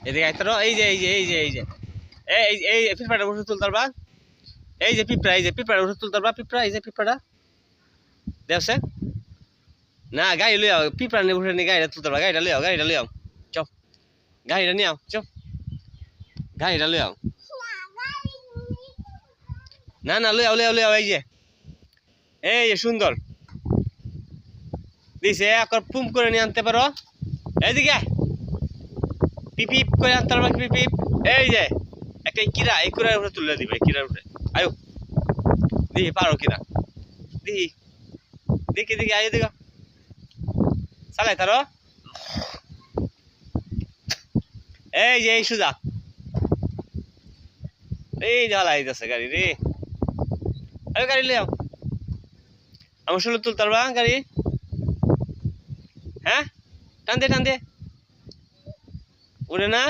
এদিকে আইতারো এই যে এই পিঁপড়াটা উঠে তুলতে পারবা এই যে পিঁপড়া উঠে তুলতে পারবা পিঁপড়া এই যে পিঁপড়াটা দেখছে না গাড়ি লই আও পিঁপড়া নিয়ে উঠে নি গাড়িটা তুলতে পারবা গাড়িটা লই আও চল গাড়িটা নিয়ে আও চল গাড়িটা লই আও না লই আও এই যে সুন্দর দিছে একবার পুম করে নিয়ে আনতে পারো এইদিকে পিপ করে আনতে পারবা পিপ এই যে একটা কিরা এই কুড়ার উপরে তুলে দিবে কিরার উপরে আয়ো দেখি পারো কিনা দেখি আয়ো দিকে চালাই তারো এই যে এই সুজা এই জ্বালাই যাচ্ছে গাড়ি রে আরে গাড়ি লিয়াও আমার শুলে তুলতে পারবা গাড়ি হ্যাঁ টান দে উড়ে না